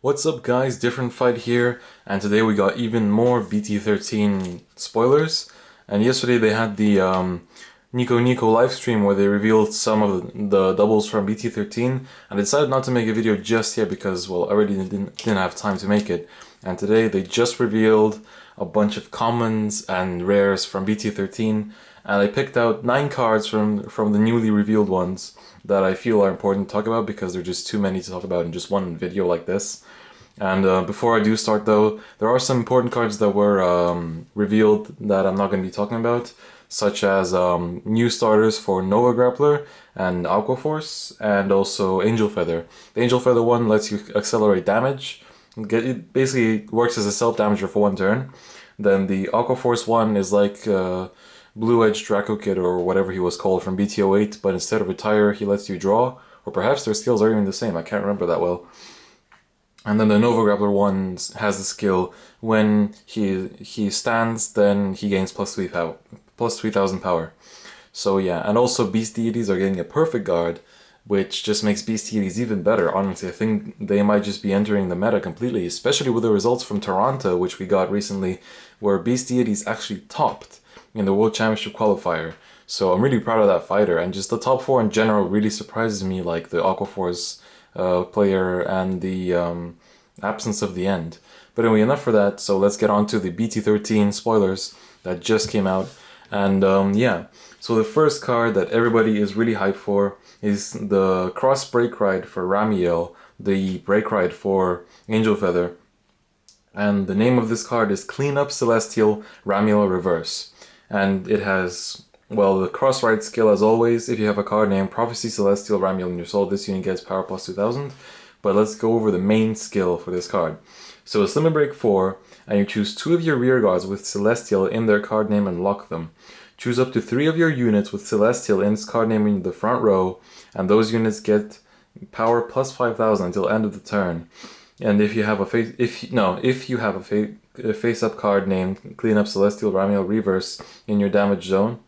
What's up guys, DifferentFight here, and today we got even more BT13 spoilers. And yesterday they had the Nico live stream where they revealed some of the doubles from BT13, and I decided not to make a video just yet because, well, I already didn't have time to make it. And today they just revealed a bunch of commons and rares from BT13, and I picked out 9 cards from the newly revealed ones that I feel are important to talk about because there are just too many to talk about in just one video like this. And before I do start though, there are some important cards that were revealed that I'm not going to be talking about, such as new starters for Nova Grappler and Aquaforce, and also Angel Feather. The Angel Feather one lets you accelerate damage. It basically works as a self-damager for 1 turn. Then the Aquaforce one is like Blue Edge Draco Kid or whatever he was called from BT08, but instead of retire, he lets you draw, or perhaps their skills are even the same, I can't remember that well. And then the Nova Grappler one has the skill, when he stands, then he gains plus 3,000 power. So yeah, and also Beast Deities are getting a perfect guard, which just makes Beast Deities even better. Honestly, I think they might just be entering the meta completely, especially with the results from Toronto, which we got recently, where Beast Deities actually topped in the World Championship qualifier. So I'm really proud of that fighter, and just the top 4 in general really surprises me, like the Aquaforce player and the absence of the end. But anyway, enough for that, so let's get on to the BT13 spoilers that just came out. And yeah, so the first card that everybody is really hyped for is the Cross Break Ride for Ramiel, the Break Ride for Angel Feather. And the name of this card is Clean Up Celestial Ramiel Reverse. And it has, well, the cross ride skill as always. If you have a card named Prophecy Celestial Ramiel in your soul, this unit gets power plus 2000. But let's go over the main skill for this card. So it's Limit Break 4, and you choose 2 of your rear guards with Celestial in their card name and lock them. Choose up to 3 of your units with Celestial in its card name in the front row, and those units get power plus 5,000 until end of the turn. And if you have a face-up card named Clean Up Celestial Ramiel Reverse in your damage zone.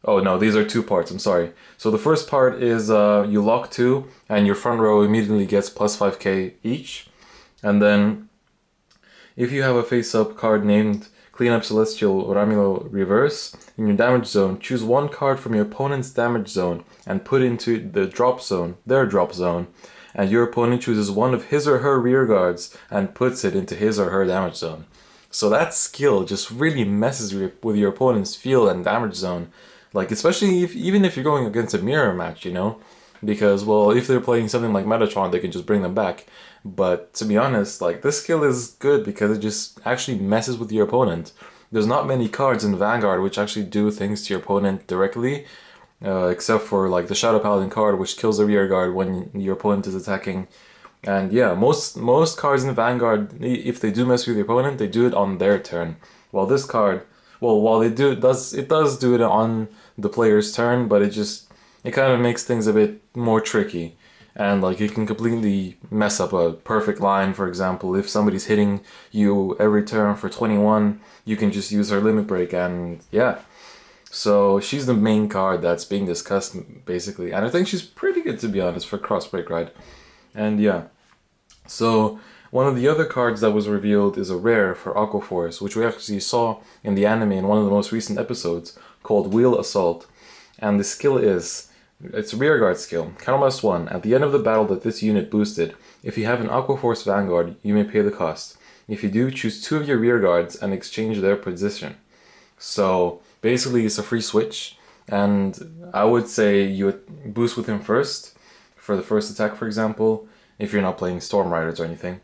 Oh no, these are 2 parts, I'm sorry. So the first part is you lock 2, and your front row immediately gets plus 5k each. And then if you have a face-up card named Clean Up Celestial Ramiel Reverse in your damage zone, choose 1 card from your opponent's damage zone and put into the drop zone, their drop zone. And your opponent chooses 1 of his or her rear guards and puts it into his or her damage zone. So that skill just really messes with your opponent's field and damage zone. Like, especially even if you're going against a mirror match, you know? Because, well, if they're playing something like Metatron, they can just bring them back. But to be honest, like, this skill is good because it just actually messes with your opponent. There's not many cards in Vanguard which actually do things to your opponent directly. Except for like the Shadow Paladin card, which kills the rear guard when your opponent is attacking. And yeah, most cards in Vanguard, if they do mess with your opponent, they do it on their turn. While this card, well, while it does do it on the player's turn, but it kind of makes things a bit more tricky. And like, it can completely mess up a perfect line. For example, if somebody's hitting you every turn for 21, you can just use her Limit Break, and yeah. So she's the main card that's being discussed, basically. And I think she's pretty good, to be honest, for Cross Break Ride. And yeah. So one of the other cards that was revealed is a rare for Aquaforce, which we actually saw in the anime in one of the most recent episodes, called Wheel Assault. And the skill is, it's a rear guard skill. Counterblast 1. At the end of the battle that this unit boosted, if you have an Aquaforce Vanguard, you may pay the cost. If you do, choose 2 of your rear guards and exchange their position. So basically, it's a free switch, and I would say you would boost with him first, for the first attack, for example, if you're not playing Storm Riders or anything.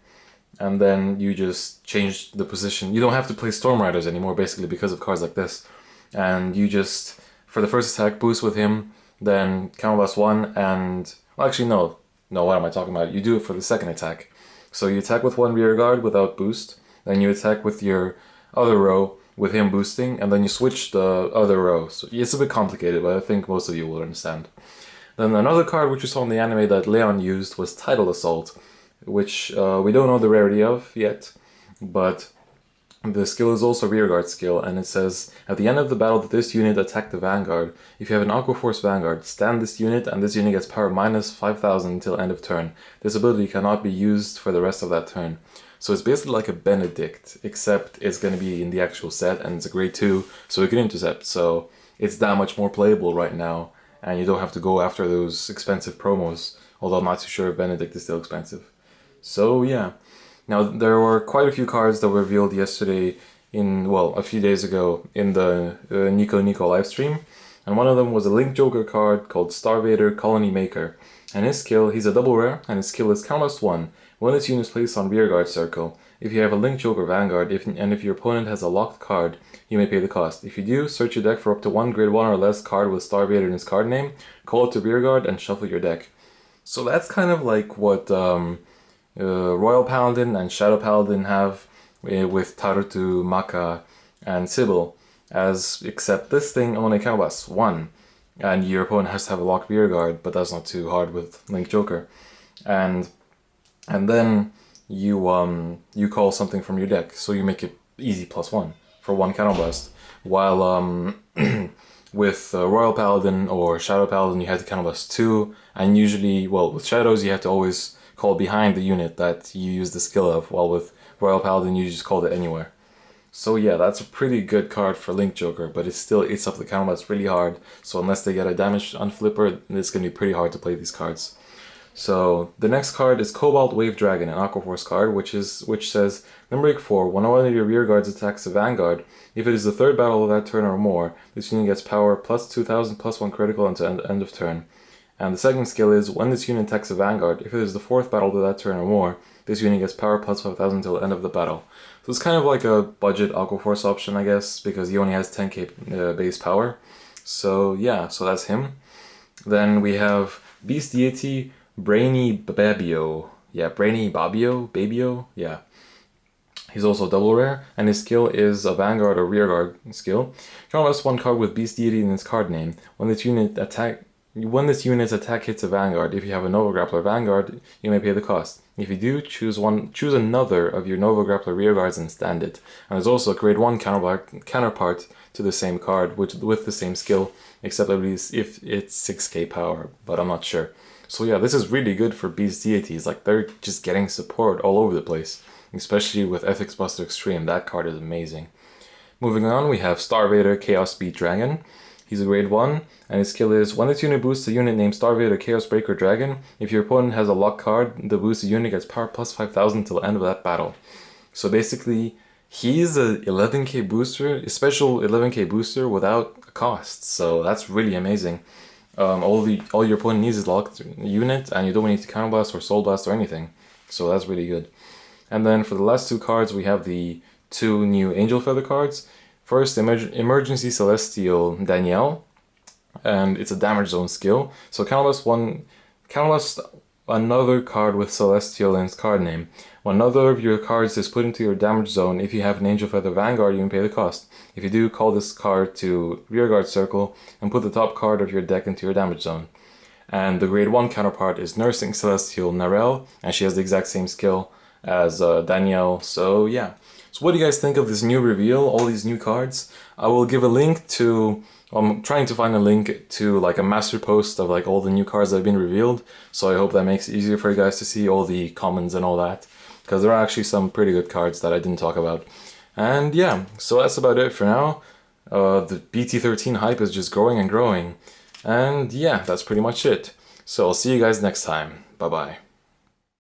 And then you just change the position. You don't have to play Storm Riders anymore, basically, because of cards like this. And you just, for the first attack, boost with him, then counterblast 1, and, well, actually, no, what am I talking about? You do it for the second attack. So you attack with 1 rear guard without boost, then you attack with your other row, with him boosting, and then you switch the other row. So it's a bit complicated, but I think most of you will understand. Then another card which we saw in the anime that Leon used was Tidal Assault, which we don't know the rarity of yet, but The skill is also Rearguard skill, and it says, at the end of the battle that this unit attacked the Vanguard, if you have an Aquaforce Vanguard, stand this unit, and this unit gets power minus 5000 until end of turn. This ability cannot be used for the rest of that turn. So it's basically like a Benedict, except it's going to be in the actual set, and it's a grade 2, so it can intercept, so it's that much more playable right now, and you don't have to go after those expensive promos, although I'm not too sure if Benedict is still expensive. So yeah. Now, there were quite a few cards that were revealed yesterday a few days ago in the Nico livestream. And one of them was a Link Joker card called Starvator Colony Maker. And his skill, he's a double rare, and his skill is countless 1. When this unit is placed on Rearguard Circle, if you have a Link Joker Vanguard, and if your opponent has a locked card, you may pay the cost. If you do, search your deck for up to one grade 1 or less card with Starvator in its card name, call it to Rearguard, and shuffle your deck. So that's kind of like what Royal Paladin and Shadow Paladin have with Tarutu, Maka, and Sybil, except this thing only counts 1, and your opponent has to have a locked rearguard, but that's not too hard with Link Joker, and then you call something from your deck, so you make it easy +1 for 1 counterblast, while with Royal Paladin or Shadow Paladin you have to counterblast 2, and usually, with Shadows you have to always call behind the unit that you use the skill of, while with Royal Paladin you just call it anywhere. So yeah, that's a pretty good card for Link Joker, but it still eats up the counterblast really hard, so unless they get a damage on flipper, it's going to be pretty hard to play these cards. So the next card is Cobalt Wave Dragon, an Aquaforce card, which says, number 4, when one of your rear guards attacks a Vanguard, if it is the 3rd battle of that turn or more, this unit gets power plus 2000 plus 1 critical until end of turn. And the second skill is, when this unit attacks a Vanguard, if it is the 4th battle to that turn or more, this unit gets power plus 5000 until the end of the battle. So it's kind of like a budget Aquaforce option, I guess, because he only has 10k base power. So yeah, so that's him. Then we have Beast Deity Brainy Babio. Yeah, Brainy Babio? Yeah. He's also double rare, and his skill is a Vanguard or Rearguard skill. Counterblast 1 card with Beast Deity in its card name. When this unit's attack hits a Vanguard, if you have a Nova Grappler Vanguard, you may pay the cost. If you do, choose another of your Nova Grappler Rearguards and stand it. And there's also a grade 1 counterpart to the same card with the same skill, except at least if it's 6k power, but I'm not sure. So yeah, this is really good for Beast Deities, like they're just getting support all over the place, especially with Ethics Buster Extreme. That card is amazing. Moving on, we have Starvator Chaos Beat Dragon. He's a grade 1, and his skill is, when this unit boosts a unit named Starvator Chaos Breaker Dragon, if your opponent has a lock card, the boosted unit gets power plus 5000 till the end of that battle. So basically, he's a 11k booster, a special 11k booster without a cost, so that's really amazing. All your opponent needs is a locked unit, and you don't need to counterblast or soul blast or anything, so that's really good. And then for the last 2 cards, we have the 2 new Angel Feather cards. First, Emergency Celestial Danielle, and it's a damage zone skill. So counterblast another card with Celestial in its card name. When another of your cards is put into your damage zone, if you have an Angel Feather Vanguard, you can pay the cost. If you do, call this card to Rearguard Circle and put the top card of your deck into your damage zone. And the grade 1 counterpart is Nursing Celestial Narelle, and she has the exact same skill as Danielle, so yeah. So what do you guys think of this new reveal, all these new cards? I will give a link to, I'm trying to find a link to like a master post of like all the new cards that have been revealed, so I hope that makes it easier for you guys to see all the commons and all that, because there are actually some pretty good cards that I didn't talk about. And yeah, so that's about it for now. The BT13 hype is just growing and growing, and yeah, that's pretty much it. So I'll see you guys next time. Bye bye.